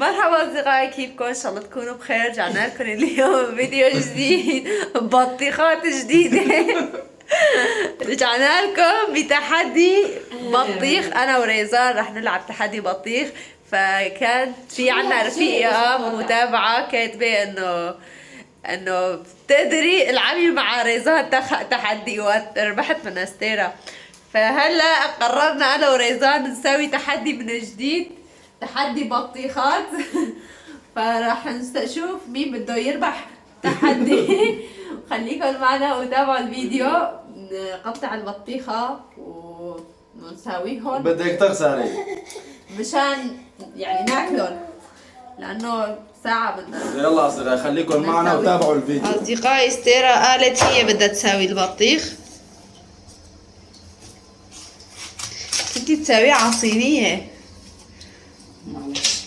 مرحبا أصدقائي، كيفكم؟ إن شاء الله تكونوا بخير. رجعنا لكم اليوم فيديو جديد، بطيخات جديدة. رجعنا لكم بتحدي بطيخ. أنا وريزان رح نلعب تحدي بطيخ. فكانت في عنا رفيقة متابعة كاتبة إنه بتقدري العبي مع ريزان تحدي، وربحت من أستيرا. فهلا قررنا أنا وريزان نسوي تحدي من جديد، تحدي بطيخات. فراح نشوف مين بده يربح تحدي. خليكم معنا وتابعوا الفيديو. نقطع البطيخة ونساويهم بدك تخسري مشان يعني ناكلهم، لأنه ساعة بدنا. يلا أصدقائي خليكم معنا وتابعوا الفيديو. أصدقائي ستيرا قالت هي بدها تساوي البطيخ. كنتي تساويه عصيرية. معلش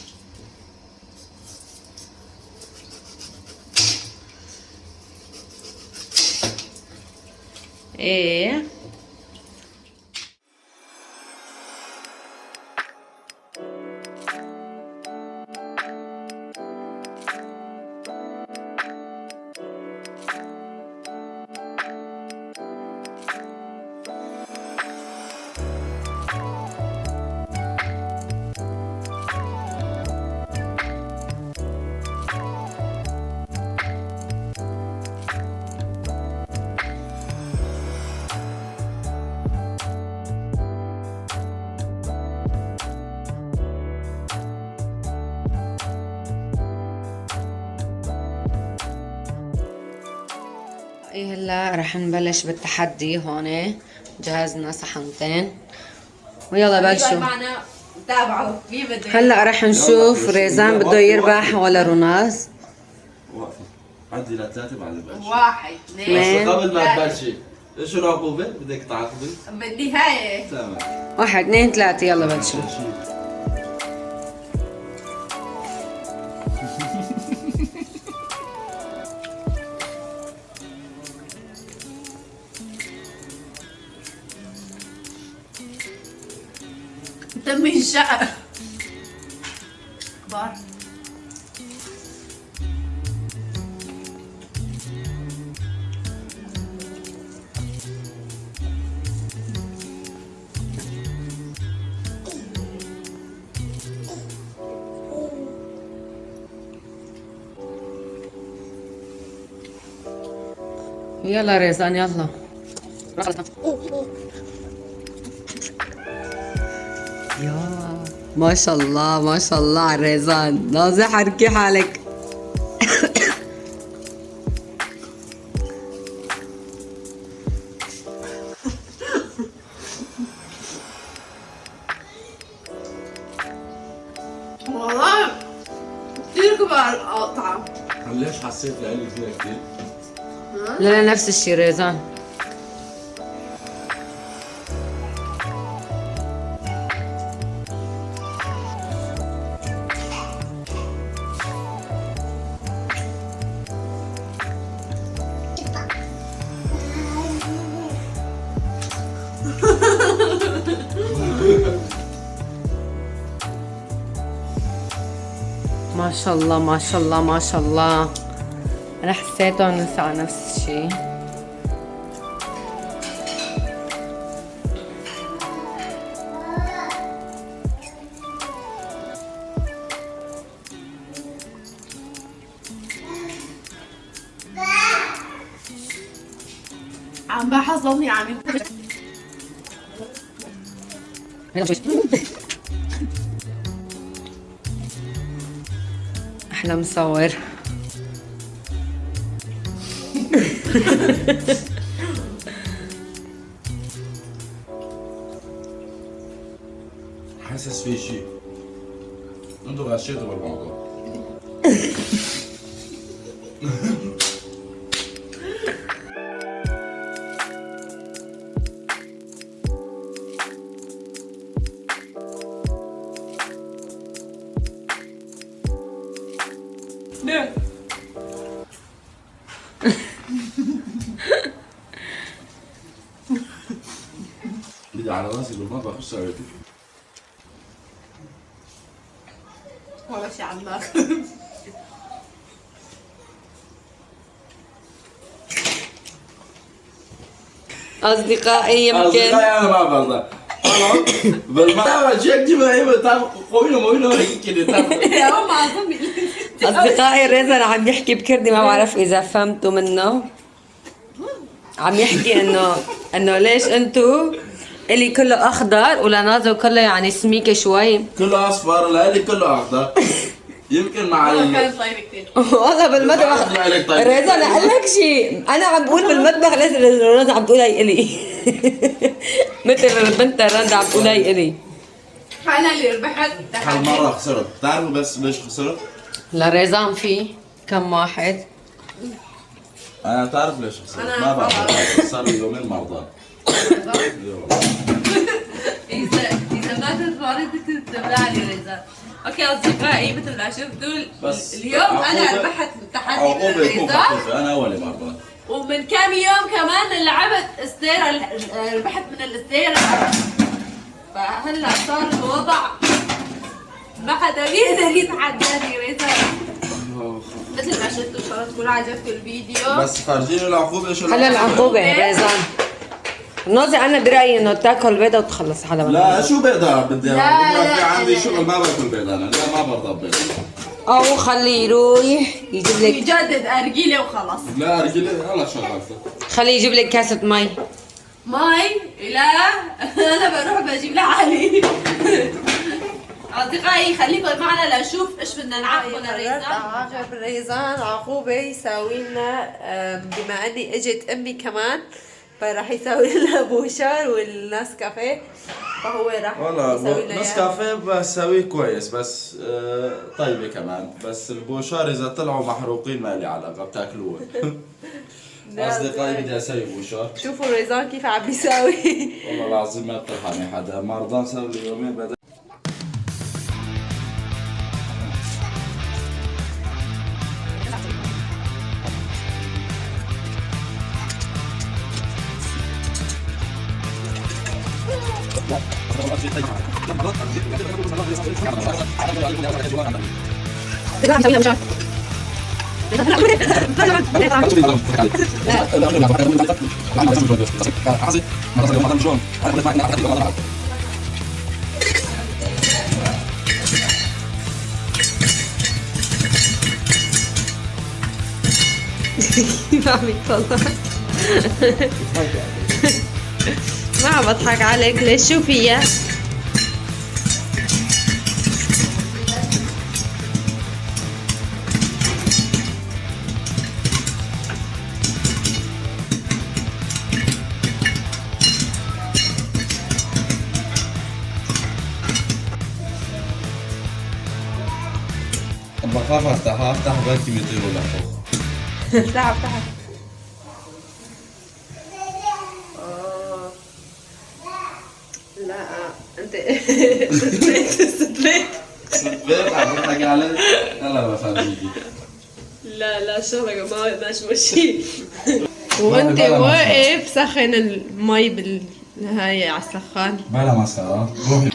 ايه هلا رح نبلش بالتحدي. هون جهزنا صحنتين ويلا بلشوا. معنا تابعوا مين بده. هلا رح نشوف ريزان بده يربح ولا روناز. وقفي عدي لثلاثة بعد البلش. واحد اثنين بس قبل ما تبلشي شو العقوبة؟ بدك تعاقبي؟ بالنهاية. تمام. واحد اثنين ثلاثة يلا بلشوا. تم الشقة كبار. يلا ريزان يلا. يا ما شاء الله ما شاء الله على ريزان، لازم حركي حالك. والله كثير كبار القطعة. ليش حسيت لقلي فيها كثير؟ لا نفس الشي ريزان. ما شاء الله ما شاء الله ما شاء الله. انا حسيته نسى نفس الشيء. عم بحظ امي عم احلى مصور. حاسس في شيء. انتوا غشيتوا بالموضوع. ليه؟ بدي على راسي بالمطبخ. شو سويتي؟ ولا شيء على النار. أصدقائي يمكن أصدقائي أنا ما برضى. أنا بالمرة شيء كذا هي بتعرف قوينا هيك كده هم عظمي. أصدقائي ريزان عم يحكي بكردي ما بعرف إذا فهمتوا منه. عم يحكي إنه ليش أنتو إلي كله أخضر ولنازو كله يعني سميكة شوي. كله أصفر لالي كله أخضر. يمكن مع كان طيب كثير. والله بالمطبخ ريزان أقول لك شيء، أنا عم بقول بالمطبخ ليش ريزان عم تقول هي إلي. مثل البنت رندا عم تقول هي إلي. أنا اللي ربحت. هالمرة خسرت. تعرفوا بس ليش خسرت؟ لريزان في كم واحد؟ أنا تعرف ليش خسرت؟ ما بعرف. صار لي يومين مرضان. إذا ما تتفرج بتتبعني ريزان. اوكي اصدقائي مثل ما شفتوا اليوم انا ربحت التحدي من ريزان. انا اول مرة. ومن كم يوم كمان لعبت استيرا، ربحت من الاستيرا. فهلا صار الوضع ما حدا بيقدر يتحداني ريزان. مثل ما شفتوا ان شاء الله تكون عجبكم الفيديو. بس فرجيني العقوبة شو هلا العقوبة ريزان. نوزي أنا برأيي إنه تاكل بيضة وتخلص حدا لا شو بيضة بدي لا، في عندي شغل ما باكل بيضة انا، لا ما برضى بيضة. أو خليه يروح يجيب لك، يجدد ارجيله وخلص. لا رجلي هلا شغلته. خليه يجيب لك كاسة مي. ماي لا انا بروح بجيب لحالي. اصدقائي خليكم معنا لنشوف ايش بدنا نعاقبه لريزان. عاقب ريزان عقوبه يساوي لنا، بما اني اجت امي كمان فراح يساوي لنا بوشار والنسكافيه، فهو راح يساوي لنا نسكافيه بسويه كويس بس طيبة كمان، بس البوشار اذا طلعوا محروقين ما لي علاقة بتاكلوه. اصدقائي بدي اسوي بوشار. شوفوا ريزان كيف عم بيساوي. والله العظيم ما بترحمي حدا، مرضان صار لي يومين بدأ. كيف عم يطلع؟ ما عم بضحك عليك، ليش شو فيها؟ بخاف افتح بالكم يطيروا لفوق. تعب تعب. لا انت صدقت عم بضحك علي. يلا ما فرجيكي. لا شغلك ما ماشي. وانت واقف سخن المي بالهاي على السخان. بلا مسخرة. روحي.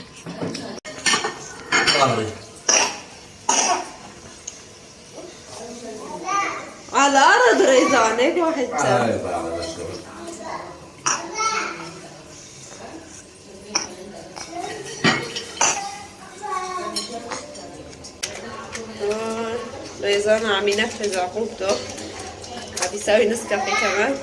على الارض ريزان هيك واحد طيب على الشغل. ريزان عم ينفذ عقوبته، عم يساوي نسكافيه كمان.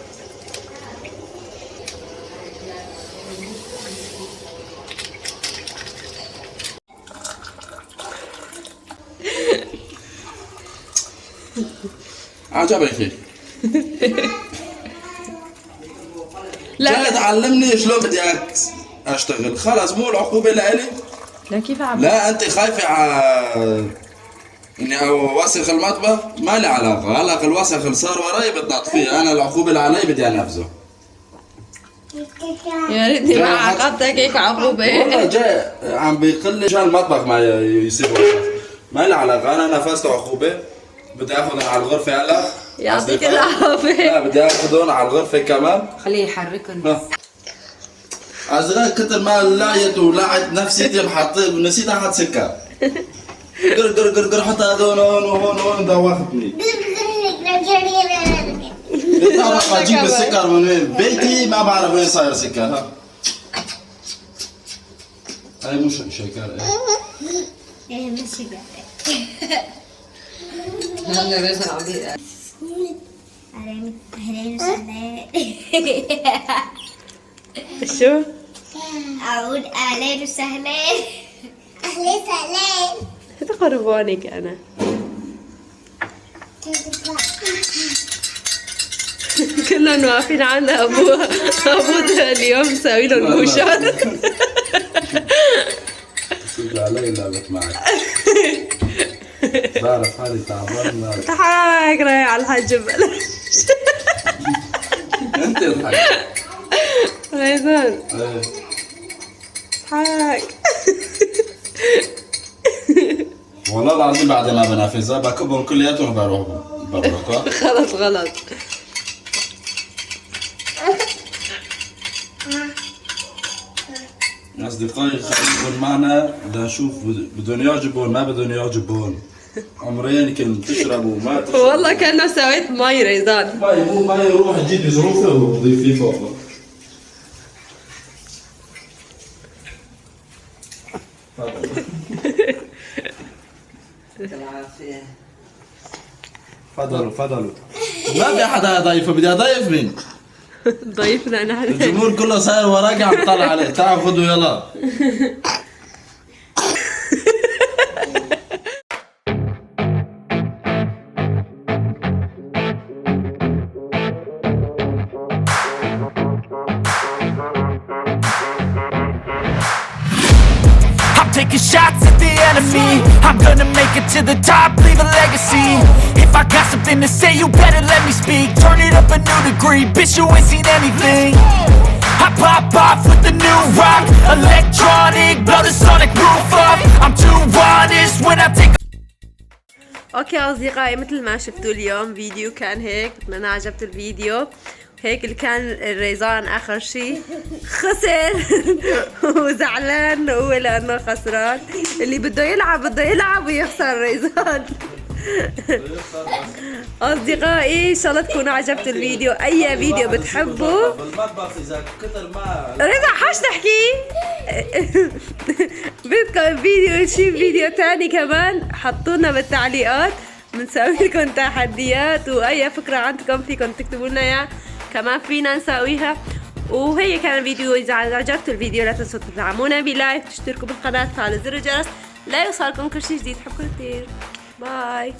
عجبك؟ لا تعلمني شلون بدي اشتغل. خلاص مو العقوبة لإلي. لا كيف عم؟ لا انت خايفة اني اوسخ المطبخ، ما لي علاقة. هلا الوسخ اللي صار وراي بتنظفيه، انا العقوبة اللي علي بدي انفذه. يا ريتني ما عاقبتك هيك عقوبة. والله جاي عم بيقل لي المطبخ ما يصير وسخ، ما لي علاقة. انا نفذت عقوبة، بدي اخذهم على الغرفة هلا. يعطيك العافية. لا بدي اخذهم على الغرفة كمان. خليه يحركهم. أصدقائي كتر ما لعيت ولعت نفسيتي، نسيت احط سكر. قر حتى هذول هون دوختني. تعرف اجيب السكر من وين؟ بيتي ما بعرف وين صاير سكر. ها هاي مش شكر. ايه مش شكر. هلا ريزن عم بيقرا. شو؟ أعود أهلين وسهلين. أهلين وسهلين. تقربونك انا. كلنا واقفين عنا ابوها اليوم مساوي له البوشات. سيب علي لعبت معك. بعرف حالي تعبان. اضحك رايح على الحج ببلاش. انت اضحك. ريزان ايه اضحك. والله العظيم بعد ما بنافذها بكبهم كلياتهم بروح ببركة. غلط غلط. أصدقائي خليكم معنا لنشوف بدهم يعجبون ما بدهم يعجبون. عمرين كنت تشربوا ما تشربوا. والله كأنه سويت مي ريزان. ماي مو ماي روح تجيبي ظروفه وضيفيه فوقه. تفضلوا. ما في حدا ضيفه، بدي اضيف مين؟ ضيفنا نحن. الجمهور كله صاير وراك عم طلع عليه. تعال خذوا يلا. Taking shots at the enemy. I'm gonna make it to the top, leave a legacy. If I got something to say, you better let me speak. Turn it up a new degree, bitch, you ain't seen anything. I pop off with the new rock, electronic, blow the sonic roof off. I'm too honest when I take. اوكي اصدقائي، مثل ما شفتوا اليوم فيديو كان هيك. بتمنى عجبت الفيديو. هيك اللي كان الريزان اخر شي خسر وزعلان هو لانه خسران. اللي بده يلعب ويخسر ريزان. اصدقائي ان شاء الله تكونوا عجبتوا الفيديو. اي فيديو بتحبوا بالمطبخ اذا كثر ما رضا حاش تحكي بدكم فيديو تاني كمان حطونا بالتعليقات. بنسوي لكم تحديات واي فكرة عندكم فيكم تكتبوا لنا اياها كمان فينا نسويها. وهي كان الفيديو. اذا عجبتوا الفيديو لا تنسوا تدعمونا بلايك، تشتركوا بالقناة، تفعلوا زر الجرس لا يوصلكم كل شيء جديد. بحبكم كثير. باي.